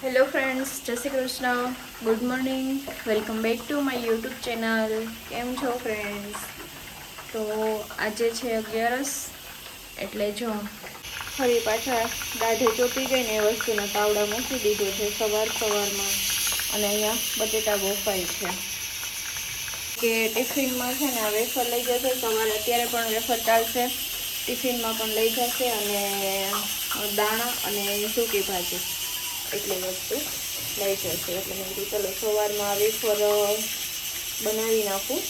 Hello friends, જય Shri Krishna. Good morning. Welcome back to my YouTube channel. કેમ છો friends? તો આજે છે 11 એટલે જો ફરી પાછા દાઢે ચોટી ગઈ ને એ વસ્તુના તાવડા મૂકી દીધો છે સવારમાં. અને અહીંયા બટેટા બફાય છે કે ટિફિનમાં છે ને આ વેફર લઈ જશે સવારે. અત્યારે પણ વેફર ચાલશે, ટિફિનમાં પણ લઈ જશે. અને દાણા અને સૂકી ભાજી એટલી વસ્તુ લઈ જશે. એટલે મેં કીધું ચલો સવારમાં વેફર બનાવી નાખું.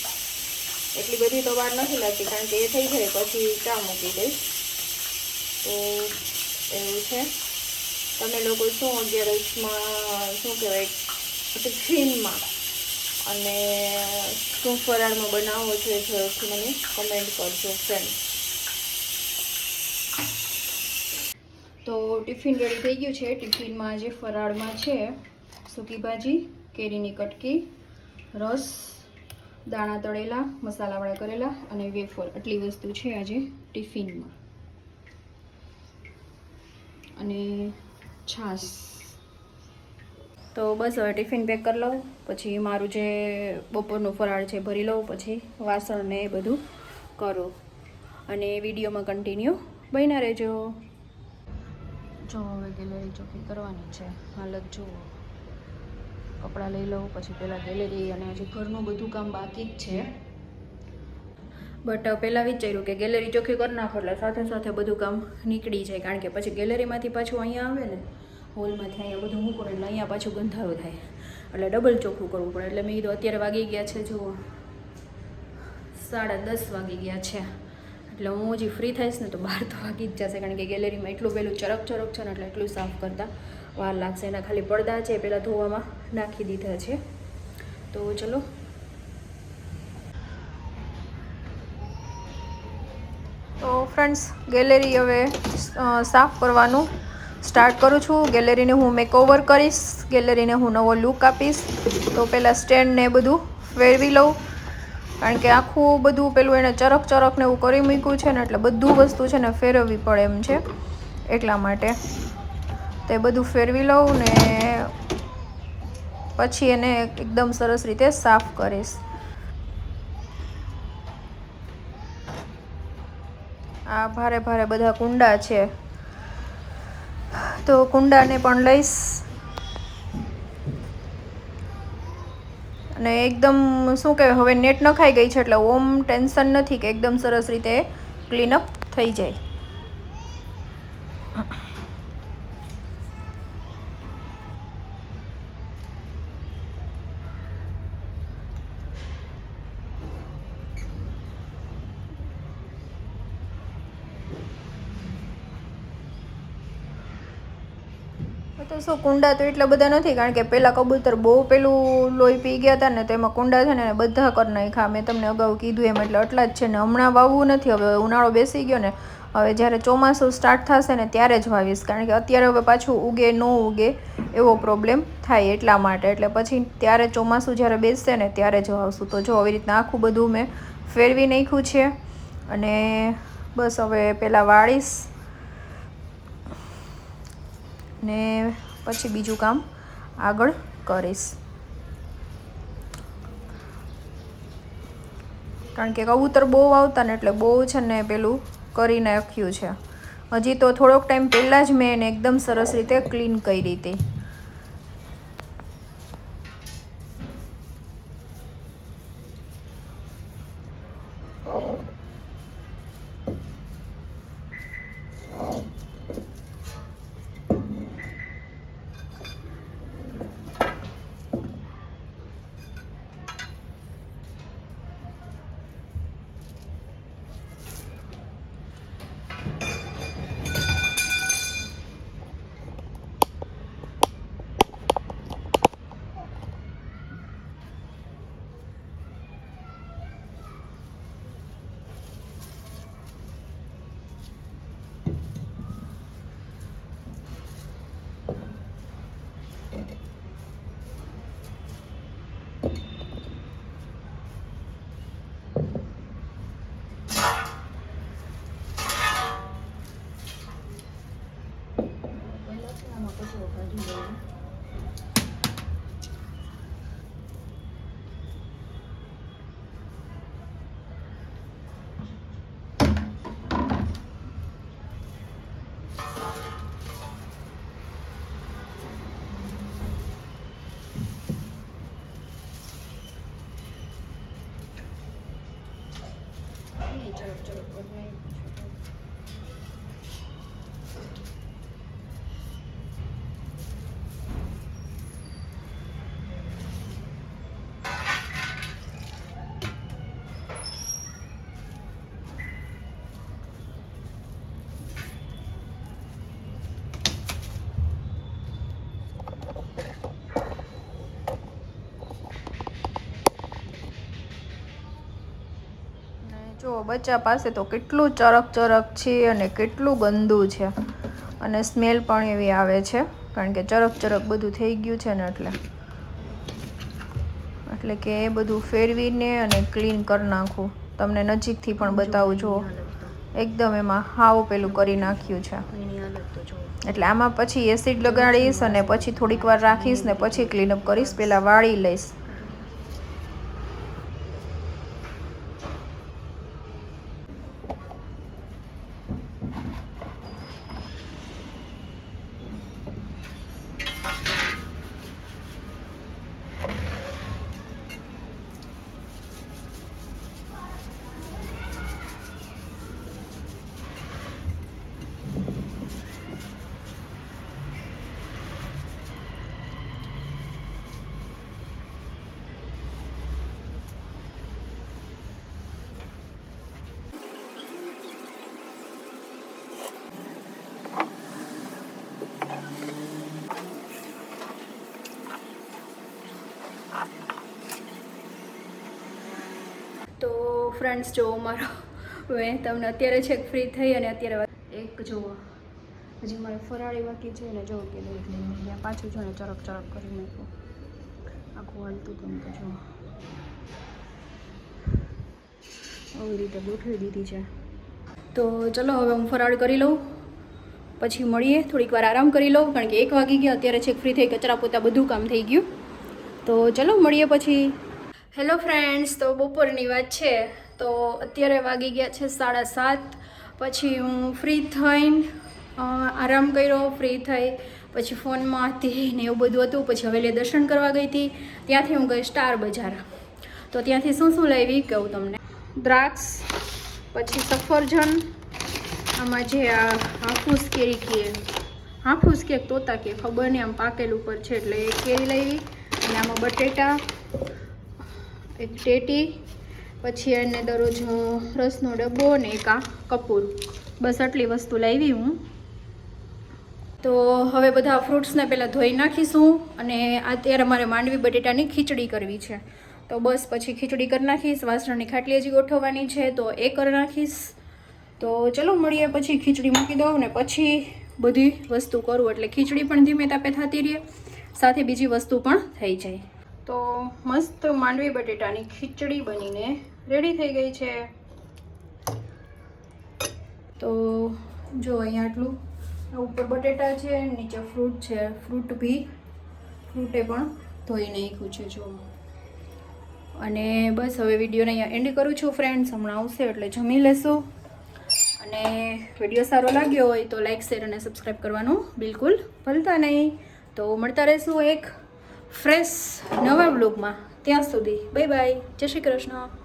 એટલી બધી તો વાર નથી લાગતી કારણ કે એ થઈ જાય પછી ચા મૂકી દઈશ. તો એવું છે. તમે લોકો શું 11માં શું કહેવાય ટિફિનમાં અને શું ફરાળમાં બનાવો છો એ જરૂરથી મને કમેન્ટ કરજો ફ્રેન્ડ. તો ટિફિન રેડી થઈ ગયું છે. ટિફિનમાં આજે ફરાળમાં છે સૂકી ભાજી, કેરીની કટકી, રસ, દાણા તળેલા, મસાલાવાળા કરેલા અને વેફર. આટલી વસ્તુ છે આજે ટિફિનમાં. અને છાશ. તો બસ હવે ટિફિન પેક કરી લઉં, પછી મારું જે બપોરનું ફરાળ છે ભરી લઉં, પછી વાસણ ને એ બધું કરું. અને વિડીયોમાં કન્ટિન્યુ બન્યા રહેજો. જો હવે ગેલેરી ચોખ્ખી કરવાની છે. હાલત જુઓ. કપડાં લઈ લઉં, પછી પહેલાં ગેલેરી, અને હજી ઘરનું બધું કામ બાકી જ છે. બટ પહેલાં વિચાર્યું કે ગેલેરી ચોખ્ખી કરી નાખો એટલે સાથે સાથે બધું કામ નીકળી જાય. કારણ કે પછી ગેલેરીમાંથી પાછું અહીંયા આવે ને, હોલમાંથી અહીંયા બધું મૂકું એટલે અહીંયા પાછું ગંધારો થાય, એટલે ડબલ ચોખ્ખું કરવું પડે. એટલે મેં કીધું અત્યારે વાગી ગયા છે જુઓ 10:30 વાગી ગયા છે. એટલે હું હજી ફ્રી થઈશ ને તો 12 તો વાગી જ જશે. કારણ કે ગેલેરીમાં એટલું પેલું ચરક છે ને, એટલે એટલું સાફ કરતાં વાર લાગશે. એના ખાલી પડદા છે પહેલાં ધોવામાં નાખી દીધા છે. તો ચલો. તો ફ્રેન્ડ્સ, ગેલેરી હવે સાફ કરવાનું સ્ટાર્ટ કરું છું. ગેલેરીને હું મેકઓવર કરીશ, ગેલેરીને હું નવો લુક આપીશ. તો પહેલાં સ્ટેન્ડ ને બધું ફેરવી લઉં, કારણ કે આખું બધું પેલું એને ચરક ને એવું કરી મૂક્યું છે ને, એટલે બધું વસ્તુ છે ને ફેરવવી પડે એમ છે. એટલા માટે તે બધું ફેરવી લઉં ને પછી એને એકદમ સરસ રીતે સાફ કરીશ. આ ભારે બધા કુંડા છે, તો કુંડાને પણ લઈશ. અને એકદમ શું કહેવાય, હવે નેટ નખાઈ ગઈ છે એટલે ઓમ ટેન્શન નથી કે એકદમ સરસ રીતે ક્લીનઅપ થઈ જાય. તો શું, કુંડા તો એટલા બધા નથી, કારણ કે પહેલાં કબૂતર બહુ પેલું લોહી પી ગયા હતા ને, તો એમાં કુંડા છે ને બધા કરી નાખ્યા. મેં તમને અગાઉ કીધું એમ, એટલે આટલા જ છે ને. હમણાં વાવવું નથી, હવે ઉનાળો બેસી ગયો ને, હવે જ્યારે ચોમાસું સ્ટાર્ટ થશે ને ત્યારે જ વાવીશ. કારણ કે અત્યારે હવે પાછું ઉગે ન ઉગે એવો પ્રોબ્લેમ થાય એટલા માટે. એટલે પછી ત્યારે ચોમાસું જ્યારે બેસશે ને ત્યારે જ વાવશું. તો જો આવી રીતના આખું બધું મેં ફેરવી નાખ્યું છે. અને બસ હવે પહેલાં વાળીશ ને પછી બીજું કામ આગળ કરીશ. કારણ કે કબૂતર બહુ આવતા ને, એટલે બહુ છે ને પેલું કરી નાખ્યું છે. હજી તો થોડોક ટાઈમ પહેલાં જ મેં એને એકદમ સરસ રીતે ક્લીન કરી હતી. કચરો કાઢી લઈએ. જો બચ્ચા પાસે તો કેટલું ચરક છે અને કેટલું ગંદુ છે અને સ્મેલ પણ એવી આવે છે કારણ કે ચરક બધું થઈ ગયું છે ને એટલે કે એ બધું ફેરવીને અને ક્લીન કરી નાખું. તમને નજીકથી પણ બતાવું. જો એકદમ એમાં હાવ પેલું કરી નાખ્યું છે. એટલે આમાં પછી એસિડ લગાડીશ અને પછી થોડીક વાર રાખીશ ને પછી ક્લીનઅપ કરીશ. પહેલાં વાળી લઈશ. તો ફ્રેન્ડ્સ જો મારો મેં તમને અત્યારે છેક ફ્રી થઈ અને અત્યારે એક જુઓ હજી મારે ફરાળી બાકી છે ને જો કે લઈને પાછું જો ને ચરક કરી નાખ્યું આખું હાલતું હતું તો જો આવી રીતે ગોઠવી દીધી છે. તો ચલો હવે હું ફરાળ કરી લઉં પછી મળીએ. થોડીક વાર આરામ કરી લઉં કારણ કે 1 વાગી ગયા. અત્યારે છેક ફ્રી થઈ કચરા પોતા બધું કામ થઈ ગયું. તો ચલો મળીએ પછી. હેલો ફ્રેન્ડ્સ, તો બપોરની વાત છે તો અત્યારે વાગી ગયા છે 7:30. પછી હું ફ્રી થઈને આરામ કર્યો. ફ્રી થઈ પછી ફોનમાં હતી ને એવું બધું હતું. પછી હવેલી દર્શન કરવા ગઈ હતી. ત્યાંથી હું ગઈ સ્ટાર બજાર. તો ત્યાંથી શું લાવી કહું તમને. દ્રાક્ષ, પછી સફરજન, આમાં જે આ હાફૂસ કેરી કે હાફૂસ કે તોતા કે ખબર નહીં, આમ પાકેલ ઉપર છે એટલે એ કેરી લાવી. અને આમાં બટેટા, એક ટેટી, પછી એને દરરોજ રસનો ડબ્બો ને એક આ કપૂર. બસ આટલી વસ્તુ લાવી હું. તો હવે બધા ફ્રૂટ્સને પહેલાં ધોઈ નાખીશું. અને અત્યારે મારે માંડવી બટેટાની ખીચડી કરવી છે. તો બસ પછી ખીચડી કરી નાખીશ. વાસણની ખાટલી હજી ગોઠવવાની છે તો એ કરી નાખીશ. તો ચલો મળીએ પછી. ખીચડી મૂકી દઉં ને પછી બધી વસ્તુ કરું એટલે ખીચડી પણ ધીમે તાપે થતી રહે, સાથે બીજી વસ્તુ પણ થઈ જાય. તો મસ્ત માંડવી બટેટાની ખીચડી બનીને રેડી થઈ ગઈ છે. તો જો અહીંયા આટલું ઉપર બટેટા છે, નીચે ફ્રૂટ છે. ફ્રૂટે પણ ધોઈ નાખ્યું છે જો. અને બસ હવે વિડીયોને અહીંયા એન્ડ કરું છું ફ્રેન્ડ્સ. હમણાં આવશે એટલે જમી લેશું. અને વિડીયો સારો લાગ્યો હોય તો લાઈક, શેર અને સબસ્ક્રાઈબ કરવાનું બિલકુલ ભૂલતા નહીં. તો મળતા રહેશું એક ફ્રેશ નવા બ્લોગમાં. ત્યાં સુધી બાય બાય. જય શ્રી કૃષ્ણ.